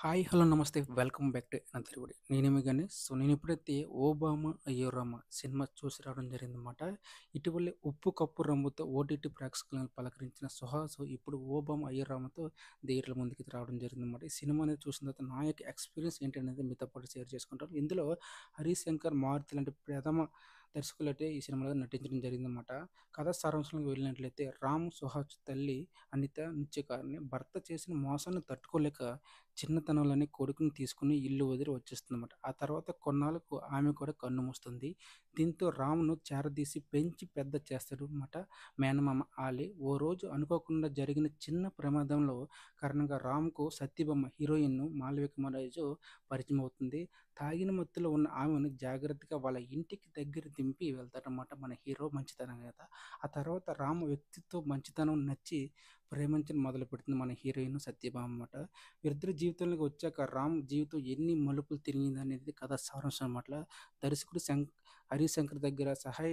Hi! Hello! నమస్తే. Welcome back to another video. నేను మీ Ganesh. నేనిప్పుడైతే 'Obama అయ్యో రామ' సినిమా చూసి రావడం జరిగిందనమాట. ఇటీవలే 'ఉప్పు కప్పు రంబు'తో ఓటీటీ ప్రేక్షకులను పలకరించిన 'సుహాస్' ఇప్పుడు 'ఓబామా అయ్యో రామ'తో థియేటర్ల ముందుకి రావడం జరిగిందనమాట. ఈ సినిమా అనేది చూసిన తర్వాత నా యొక్క ఎక్స్‌పీరియన్స్ ఏంటనేది మీతో పాటు షేర్ చేసుకుంటాను. ఇందులో హరీశంకర్, మారుతి లాంటి ప్రథమ దర్శకులైతే ఈ సినిమాలో నటించడం జరిగిందనమాట. కథా సారాంశంలోకి వెళ్ళినట్లయితే రామ్, సుహాస్ తల్లి అనిత నిత్యకారిణి భర్త చేసిన మోసాన్ని తట్టుకోలేక చిన్నతనంలోనే కొడుకుని తీసుకొని ఇల్లు వదిలి వచ్చేస్తుందన్నమాట. ఆ తర్వాత కొన్నాళ్ళకు ఆమె కూడా కన్నుమూస్తుంది. దీంతో రామ్‌ను చేరదీసి పెంచి పెద్ద చేస్తాడనమాట మేనమామ ఆలీ. ఓ రోజు అనుకోకుండా జరిగిన చిన్న ప్రమాదంలో కారణంగా రామ్‌కు సత్యభామ హీరోయిన్ మాళవిక రాజు పరిచయం అవుతుంది. తాగిన మత్తులో ఉన్న ఆమెను జాగ్రత్తగా వాళ్ళ ఇంటికి దగ్గర దింపి వెళ్తాడనమాట మన హీరో మంచితనం చేత. ఆ తర్వాత రామ్ వ్యక్తిత్వం మంచితనం నచ్చి ప్రేమించడం మొదలుపెడుతుంది మన హీరోయిన్ సత్యభామ అన్నమాట. వీరిద్దరి జీవితంలోకి వచ్చాక రామ్ జీవితం ఎన్ని మలుపులు తిరిగిందనేది కథ సారాంశం అన్నమాట. దర్శకుడు హరీష్ శంకర్ దగ్గర సహాయ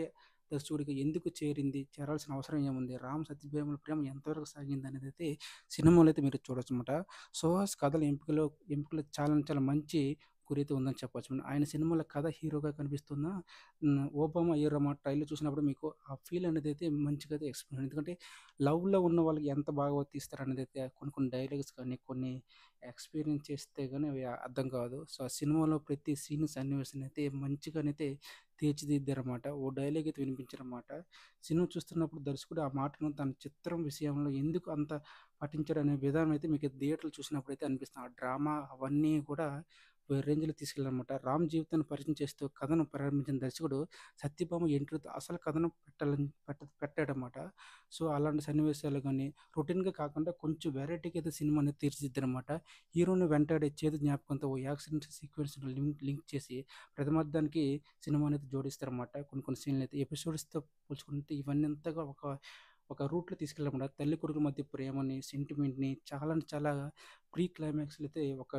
దర్శకుడిగా ఎందుకు చేరింది? చేరాల్సిన అవసరం ఏముంది? రామ్ సత్యభామల ప్రేమ ఎంతవరకు సాగిందనేదైతే సినిమాలో అయితే మీరు చూడొచ్చన్నమాట. సుహాస్ కథల ఎంపికలో చాలా చాలా మంచి గురైతే ఉందని చెప్పొచ్చు. ఆయన సినిమాలో కథ హీరోగా కనిపిస్తున్న 'ఓబామా అయ్యో రామ' ట్రైలర్ చూసినప్పుడు మీకు ఆ ఫీల్ అనేదైతే మంచిగా అయితే ఎక్స్‌పీరియన్స్ ఎందుకంటే లవ్‌లో ఉన్న వాళ్ళకి ఎంత బాగా తీస్తారనేదైతే కొన్ని కొన్ని డైలాగ్స్ కానీ, కొన్ని ఎక్స్‌పీరియన్స్ చేస్తే గాని అవి అర్థం కాదు. సో, ఆ సినిమాలో ప్రతి సీన్, సన్నివేశాన్నయితే మంచిగానైతే తీర్చిదిద్దారన్నమాట. ఓ డైలాగ్ అయితే వినిపించారన్నమాట. సినిమా చూస్తున్నప్పుడు దర్శకుడు ఆ మాటను తన చిత్రం విషయంలో ఎందుకు అంత పఠించాడనే విధానం అయితే మీకు థియేటర్‌లో చూసినప్పుడైతే అనిపిస్తుంది. ఆ డ్రామా అవన్నీ కూడా వేరే రేంజ్‌లో తీసుకెళ్లారన్నమాట. రామ్ జీవితాన్ని పరిచయం చేస్తూ కథను ప్రారంభించిన దర్శకుడు సత్యభామ ఎంట్రీతో అసలు కథను పెట్టాడన్నమాట. సో, అలాంటి సన్నివేశాలు గాని, రొటీన్‌గా కాకుండా కొంచెం వెరైటీగా అయితే సినిమా అనేది తీర్చిదిద్దారన్నమాట. హీరోని వెంటాడే చేదు జ్ఞాపకంతో ఓ యాక్షన్ సీక్వెన్స్‌ని లింక్ లింక్ చేసి ప్రథమార్థానికి సినిమా అనేది జోడిస్తారన్నమాట. కొన్ని కొన్ని సీన్‌లయితే ఎపిసోడ్స్‌తో పోల్చుకుంటే ఇవన్నీ అంతగా ఒక రూట్‌లో తీసుకెళ్ళారన్నమాట. తల్లి కొడుకుల మధ్య ప్రేమని, సెంటిమెంట్‌ని చాలా అంటే చాలా ప్రీ క్లైమాక్స్‌లో అయితే ఒక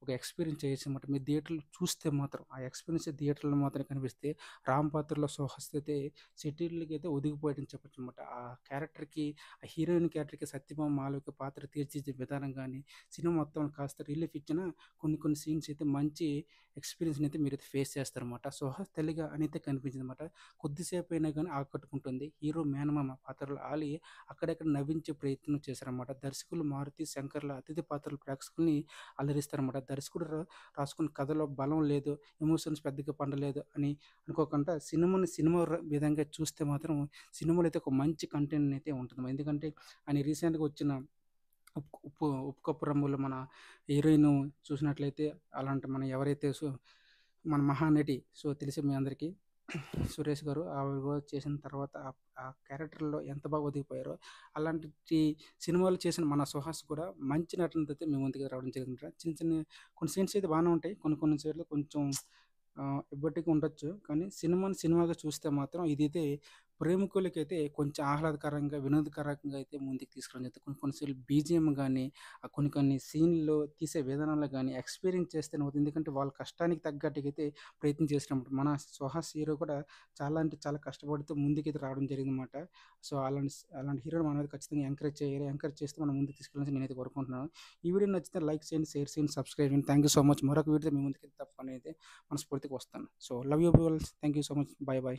ఎక్స్‌పీరియన్స్ చేయొచ్చనమాట. మీరు థియేటర్‌లో చూస్తే మాత్రం, ఆ ఎక్స్‌పీరియన్స్ థియేటర్‌లో మాత్రమే కనిపిస్తే, 'రామ్' పాత్రలో సుహాస్ అయితే సెటిల్‌కైతే ఒదిగిపోయాడని చెప్పొచ్చనమాట. ఆ క్యారెక్టర్‌కి, ఆ హీరోయిన్ క్యారెక్టర్‌కి సత్యభామ మాళవిక పాత్ర తీర్చిదిద్దే విధానం గాని, సినిమా మొత్తం కాస్త రిలీఫ్ ఇచ్చినా కొన్ని కొన్ని సీన్స్ అయితే మంచి ఎక్స్‌పీరియన్స్‌నైతే మీరైతే ఫేస్ చేస్తారనమాట. సుహాస్ తల్లిగా అనిత కనిపించిందనమాట. కొద్దిసేపయినా గాని ఆకట్టుకుంటుంది. హీరో మేనమామ పాత్రలో ఆలి అక్కడక్కడ నవ్వించే ప్రయత్నం చేశారనమాట. దర్శకులు మారుతి, శంకర్‌ల అతిథి పాత్రలు ప్రేక్షకుల్ని అలరిస్తారనమాట. దర్శకుడు రాసుకున్న కథలో బలం లేదు, ఎమోషన్స్ పెద్దగా పండలేదు అని అనుకోకుండా సినిమాని సినిమా విధంగా చూస్తే మాత్రం సినిమాలో అయితే ఒక మంచి కంటెంట్ అయితే ఉంటుంది. ఎందుకంటే ఆయన రీసెంట్‌గా వచ్చిన 'ఉప్పు కప్పు రంబు'లో మన హీరోయిన్ చూసినట్లయితే అలాంటి మన ఎవరైతే మన మహానటి తెలిసి మీ అందరికీ సురేష్ గారు ఆవిడ కూడా చేసిన తర్వాత ఆ క్యారెక్టర్‌లో ఎంత బాగా ఒదిగిపోయారో, అలాంటి సినిమాలు చేసిన మన సుహాస్ కూడా మంచి నటనతోతే మీ ముందుకు రావడం జరిగిందట. చిన్న చిన్న కొన్ని సీన్స్ అయితే బానే ఉంటాయి. కొన్ని కొన్ని సార్లు కొంచెం ఎబ్బెట్టుగా ఉండొచ్చు. కానీ సినిమాని సినిమాగా చూస్తే మాత్రం ఇదైతే ప్రేమికులకైతే కొంచెం ఆహ్లాదకరంగా, వినోదకరంగా అయితే ముందుకు తీసుకురావడం జరుగుతుంది. కొన్ని కొన్ని సార్లు బీజీఎం గాని, కొన్ని కొన్ని సీన్‌లో తీసే విధానంలో గాని ఎక్స్‌పీరియన్స్ చేస్తేనే అవుతుంది. ఎందుకంటే వాళ్ళ కష్టానికి తగ్గట్టుగైతే ప్రయత్నం చేసినప్పుడు మన 'సుహాస్' హీరో కూడా చాలా అంటే చాలా కష్టపడుతూ ముందుకైతే రావడం జరిగిందనమాట. సో, అలాంటి హీరోని మనమైతే ఖచ్చితంగా ఎంకరేజ్ చేయాలి. ఎంకరేజ్ చేస్తూ మనం ముందుకు తీసుకెళ్ళాలని నేనైతే కోరుకుంటున్నాను. ఈ వీడియో నచ్చితే లైక్ చేయండి, షేర్ చేయండి, సబ్స్క్రైబ్ చేయండి. Thank you so much. మరొక వీడియోతో మీ ముందుకైతే తప్పకుండా అయితే మనస్ఫూర్తిగా వస్తాను. So, love you all. Thank you so much. By by.